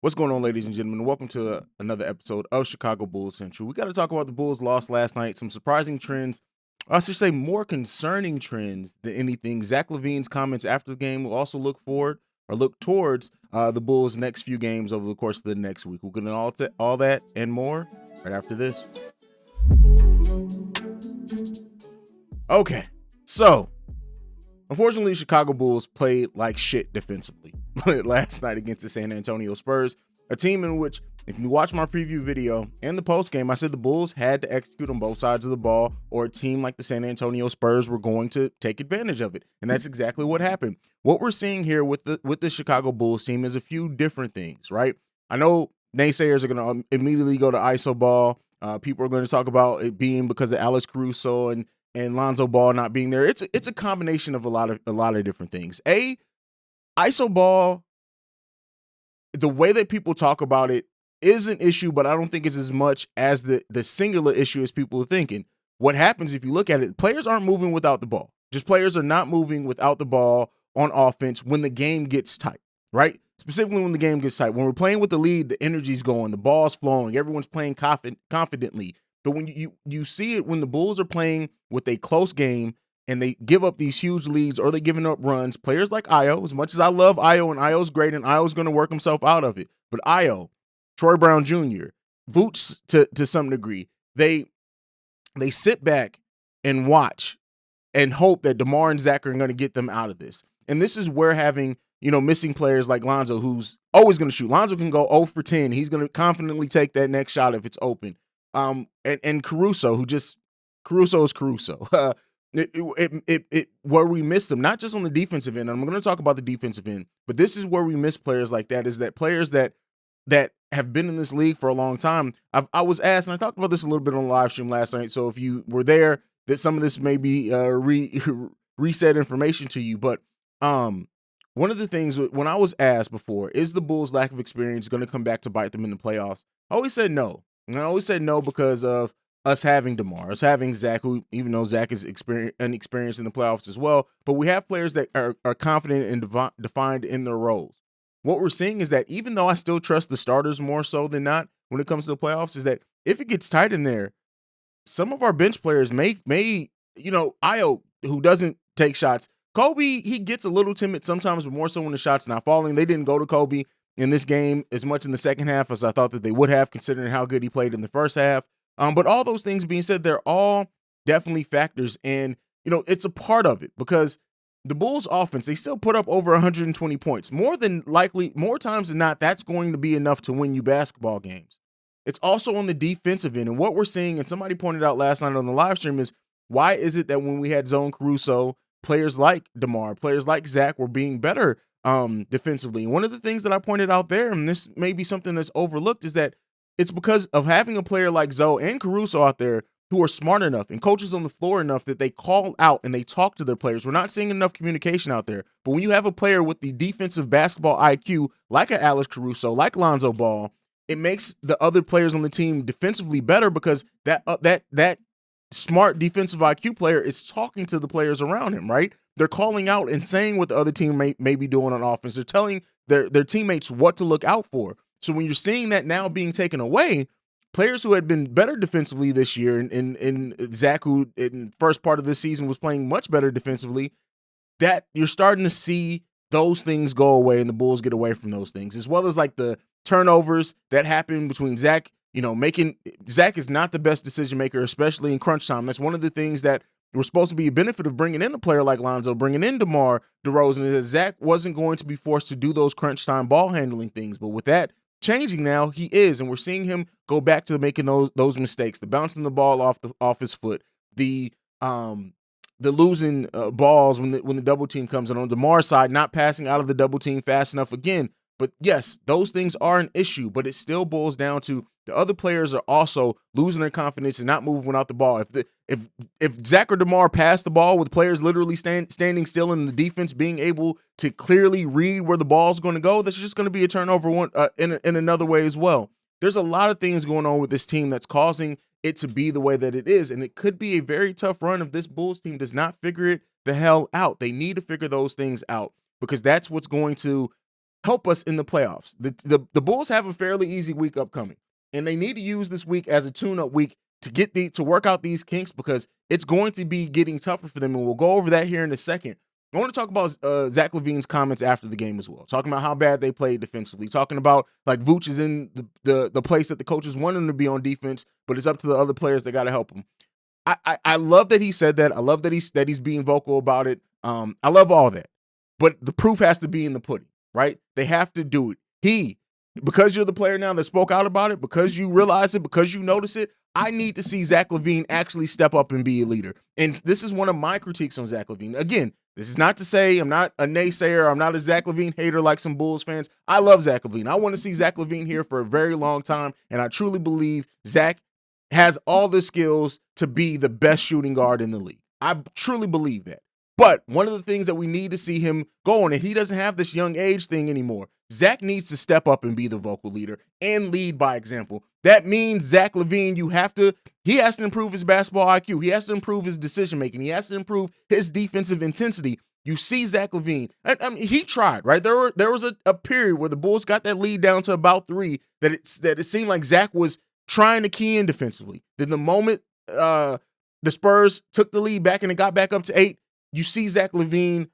What's going on, ladies and gentlemen? Welcome to another episode of Chicago Bulls Central. We got to talk about the Bulls' loss last night, some surprising trends, I should say more concerning trends than anything. Zach LaVine's comments after the game will also look towards the Bulls' next few games over the course of the next week. We're going to all that and more right after this. Okay, so unfortunately, Chicago Bulls played like shit defensively last night against the San Antonio Spurs, a team in which, if you watch my preview video and the post game, I said the Bulls had to execute on both sides of the ball, or a team like the San Antonio Spurs were going to take advantage of it, and that's exactly what happened. What we're seeing here with the Chicago Bulls team is a few different things, right? I know naysayers are going to immediately go to ISO ball. People are going to talk about it being because of Alex Caruso and Lonzo Ball not being there. It's a combination of a lot of different things. ISO ball, the way that people talk about it is an issue, but I don't think it's as much as the singular issue as people are thinking. What happens if you look at it, players aren't moving without the ball. Just players are not moving without the ball on offense when the game gets tight, right? Specifically when the game gets tight. When we're playing with the lead, the energy's going, the ball's flowing, everyone's playing confidently. But when you see it when the Bulls are playing with a close game and they give up these huge leads or they're giving up runs, players like Io, as much as I love Io and Io's great and Io's going to work himself out of it, but Io, Troy Brown Jr., Vooch to some degree, they sit back and watch and hope that DeMar and Zach are going to get them out of this. And this is where having, missing players like Lonzo, who's always going to shoot. Lonzo can go 0 for 10. He's going to confidently take that next shot if it's open. And Caruso, Caruso is Caruso. Where we miss them, not just on the defensive end. I'm going to talk about the defensive end, but this is where we miss players like that. Is that players that have been in this league for a long time. I was asked, and I talked about this a little bit on the live stream last night. So if you were there, that some of this may be reset information to you. But one of the things when I was asked before, is the Bulls' lack of experience going to come back to bite them in the playoffs? I always said no. And I always said no because of us having DeMar, us having Zach, who, even though Zach is inexperienced in the playoffs as well, but we have players that are confident and defined in their roles. What we're seeing is that even though I still trust the starters more so than not when it comes to the playoffs, is that if it gets tight in there, some of our bench players may Io, who doesn't take shots, Kobe, he gets a little timid sometimes, but more so when the shot's not falling. They didn't go to Kobe in this game as much in the second half as I thought that they would have, considering how good he played in the first half. But all those things being said, they're all definitely factors. And, it's a part of it because the Bulls offense, they still put up over 120 points. More times than not, that's going to be enough to win you basketball games. It's also on the defensive end. And what we're seeing, and somebody pointed out last night on the live stream, is why is it that when we had zone Caruso, players like DeMar, players like Zach were being better defensively? And one of the things that I pointed out there, and this may be something that's overlooked, is that it's because of having a player like Zoe and Caruso out there who are smart enough and coaches on the floor enough that they call out and they talk to their players. We're not seeing enough communication out there. But when you have a player with the defensive basketball IQ, like a Alex Caruso, like Lonzo Ball, it makes the other players on the team defensively better because that smart defensive IQ player is talking to the players around him, right? They're calling out and saying what the other team may be doing on offense. They're telling their teammates what to look out for. So when you're seeing that now being taken away, players who had been better defensively this year, and Zach, who in the first part of this season was playing much better defensively, that you're starting to see those things go away and the Bulls get away from those things, as well as like the turnovers that happen between Zach, Zach is not the best decision maker, especially in crunch time. That's one of the things that we're supposed to be a benefit of bringing in a player like Lonzo, bringing in DeMar DeRozan, is that Zach wasn't going to be forced to do those crunch time ball handling things. But with that changing now, he is, and we're seeing him go back to making those mistakes, the bouncing the ball off his foot, the losing balls when the double team comes in. On DeMar's side, not passing out of the double team fast enough again. But yes, those things are an issue, but it still boils down to the other players are also losing their confidence and not moving without the ball. If Zach or DeMar pass the ball with players literally standing still and the defense being able to clearly read where the ball's going to go, that's just going to be a turnover in another way as well. There's a lot of things going on with this team that's causing it to be the way that it is, and it could be a very tough run if this Bulls team does not figure it the hell out. They need to figure those things out because that's what's going to help us in the playoffs. The Bulls have a fairly easy week upcoming, and they need to use this week as a tune-up week to work out these kinks, because it's going to be getting tougher for them, and we'll go over that here in a second. I want to talk about Zach LaVine's comments after the game as well, talking about how bad they played defensively, talking about like Vooch is in the place that the coaches want him to be on defense, but it's up to the other players that got to help him. I love that he said that. I love that he's being vocal about it. I love all that, but the proof has to be in the pudding, right? They have to do it. Because you're the player now that spoke out about it, because you realize it, because you notice it, I need to see Zach LaVine actually step up and be a leader. And this is one of my critiques on Zach LaVine. Again, this is not to say I'm not a naysayer. I'm not a Zach LaVine hater like some Bulls fans. I love Zach LaVine. I want to see Zach LaVine here for a very long time, and I truly believe Zach has all the skills to be the best shooting guard in the league. I truly believe that. But one of the things that we need to see him go on, and he doesn't have this young age thing anymore. Zach needs to step up and be the vocal leader and lead by example. That means Zach LaVine, he has to improve his basketball IQ. He has to improve his decision making. He has to improve his defensive intensity. You see Zach LaVine, I mean, he tried, right? There was a period where the Bulls got that lead down to about 3 that it seemed like Zach was trying to key in defensively. Then the moment the Spurs took the lead back and it got back up to 8, you see Zach LaVine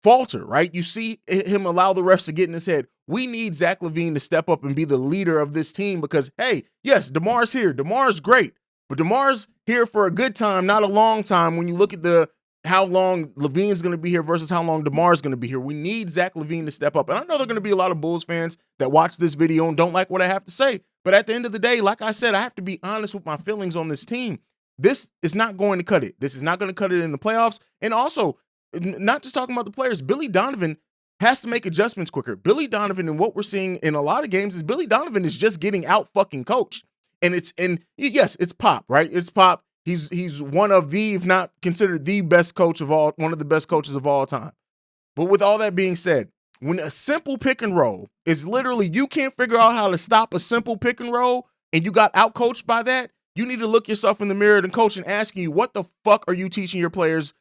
falter, right? You see him allow the refs to get in his head. We need Zach LaVine to step up and be the leader of this team because, hey, yes, DeMar's here. DeMar's great, but DeMar's here for a good time, not a long time. When you look at how long LaVine's going to be here versus how long DeMar's going to be here, we need Zach LaVine to step up. And I know there are going to be a lot of Bulls fans that watch this video and don't like what I have to say, but at the end of the day, like I said, I have to be honest with my feelings on this team. This is not going to cut it. This is not going to cut it in the playoffs. And also, not just talking about the players, Billy Donovan has to make adjustments quicker. Billy Donovan, and what we're seeing in a lot of games is Billy Donovan is just getting out fucking coached. And yes, it's Pop, right? It's Pop. He's one of the, if not considered the best coach of all, one of the best coaches of all time. But with all that being said, when a simple pick and roll is literally, you can't figure out how to stop a simple pick and roll and you got out coached by that, you need to look yourself in the mirror and coach and asking you, what the fuck are you teaching your players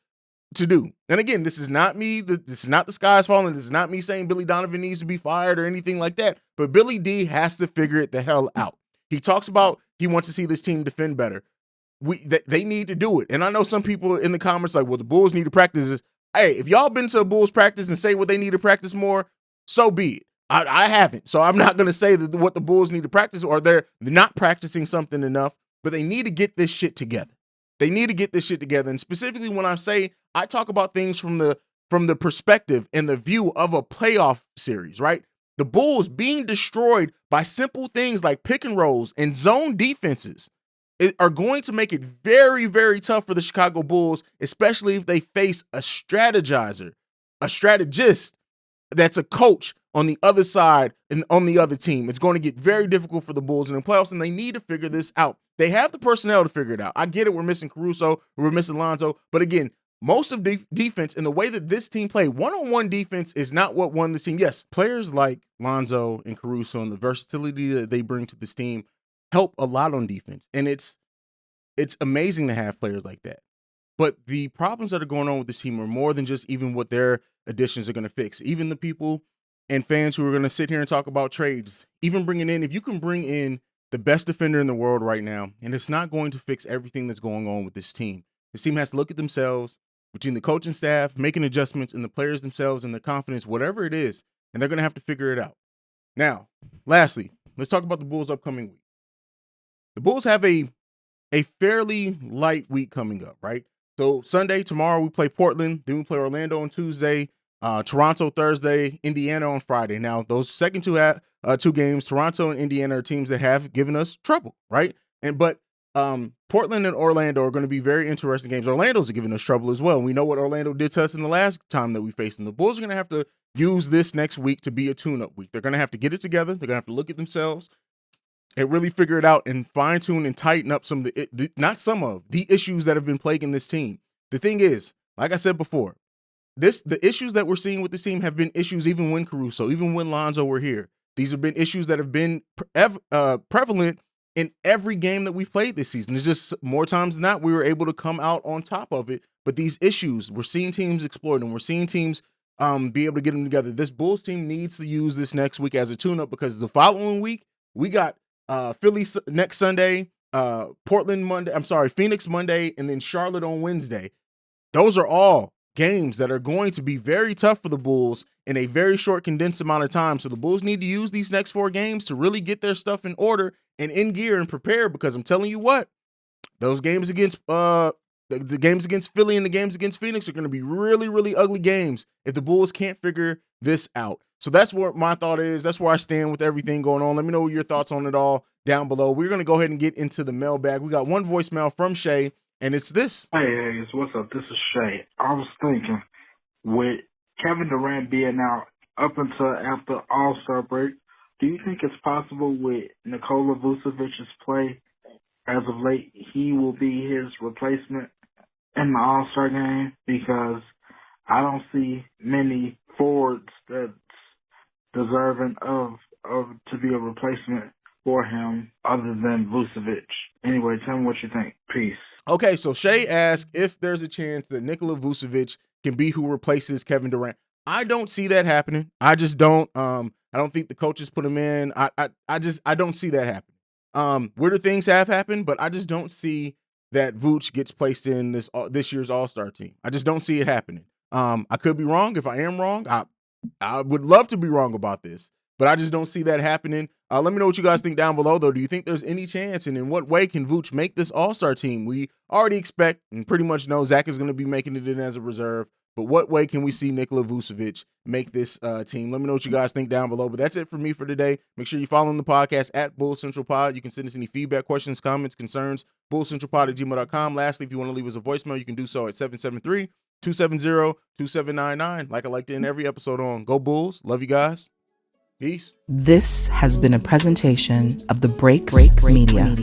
to do? And again, this is not me. This is not the sky's falling. This is not me saying Billy Donovan needs to be fired or anything like that. But Billy D has to figure it the hell out. He talks about he wants to see this team defend better. They need to do it. And I know some people in the comments like, well, the Bulls need to practice this. Hey, if y'all been to a Bulls practice and say what they need to practice more, so be it. I haven't. So I'm not going to say that what the Bulls need to practice, or they're not practicing something enough, but they need to get this shit together. They need to get this shit together. And specifically when I talk about things from the perspective and the view of a playoff series, right? The Bulls being destroyed by simple things like pick and rolls and zone defenses are going to make it very, very tough for the Chicago Bulls, especially if they face a strategist that's a coach on the other side and on the other team. It's going to get very difficult for the Bulls in the playoffs, and they need to figure this out. They have the personnel to figure it out. I get it. We're missing Caruso. We're missing Lonzo. But again, most of defense and the way that this team played, one-on-one defense is not what won this team. Yes, players like Lonzo and Caruso and the versatility that they bring to this team help a lot on defense. And it's amazing to have players like that. But the problems that are going on with this team are more than just even what their additions are going to fix. Even the people and fans who are going to sit here and talk about trades, even if you can bring in the best defender in the world right now, and it's not going to fix everything that's going on with this team. This team has to look at themselves, between the coaching staff, making adjustments, and the players themselves and their confidence, whatever it is, and they're going to have to figure it out. Now, lastly, let's talk about the Bulls' upcoming week. The Bulls have a fairly light week coming up, right? So Sunday, tomorrow, we play Portland. Then we play Orlando on Tuesday, Toronto Thursday, Indiana on Friday. Now, those second two games, Toronto and Indiana, are teams that have given us trouble, right? But Portland and Orlando are going to be very interesting games. Orlando's giving us trouble as well. We know what Orlando did to us in the last time that we faced them. The Bulls are going to have to use this next week to be a tune-up week. They're going to have to get it together. They're going to have to look at themselves and really figure it out and fine-tune and tighten up some of the issues that have been plaguing this team. The thing is, like I said before, the issues that we're seeing with this team have been issues even when Caruso, even when Lonzo were here. These have been issues that have been prevalent in every game that we've played this season. It's just more times than not we were able to come out on top of it. But these issues, we're seeing teams exploit them. We're seeing teams be able to get them together. This Bulls team needs to use this next week as a tune-up because the following week we got Philly next Sunday, Phoenix Monday, and then Charlotte on Wednesday. Those are all games that are going to be very tough for the Bulls in a very short, condensed amount of time. So the Bulls need to use these next 4 games to really get their stuff in order and in gear and prepare, because I'm telling you what, those games against the games against Philly and the games against Phoenix are going to be really, really ugly games if the Bulls can't figure this out. So that's what my thought is. That's where I stand with everything going on. Let me know your thoughts on it all down below. We're going to go ahead and get into the mailbag. We got one voicemail from Shay, and it's this. Hey, Haize, what's up? This is Shay. I was thinking, with Kevin Durant being out up until after All-Star break, do you think it's possible with Nikola Vucevic's play as of late, he will be his replacement in the All-Star game? Because I don't see many forwards that's deserving of to be a replacement for him other than Vucevic. Anyway, tell me what you think. Peace. Okay, so Shay asked if there's a chance that Nikola Vucevic can be who replaces Kevin Durant. I don't see that happening. I just don't. I don't think the coaches put him in. I don't see that happening. Weirder things have happened, but I just don't see that Vooch gets placed in this year's All-Star team. I just don't see it happening. I could be wrong. If I am wrong, I would love to be wrong about this, but I just don't see that happening. Let me know what you guys think down below, though. Do you think there's any chance, and in what way can Vooch make this All-Star team? We already expect and pretty much know Zach is going to be making it in as a reserve, but what way can we see Nikola Vucevic make this team? Let me know what you guys think down below. But that's it for me for today. Make sure you're following the podcast at Bull Central Pod. You can send us any feedback, questions, comments, concerns, bullcentralpod@gmail.com. Lastly, if you want to leave us a voicemail, you can do so at 773-270-2799. Like I like to end every episode on. Go Bulls. Love you guys. Peace. This has been a presentation of the Break Media.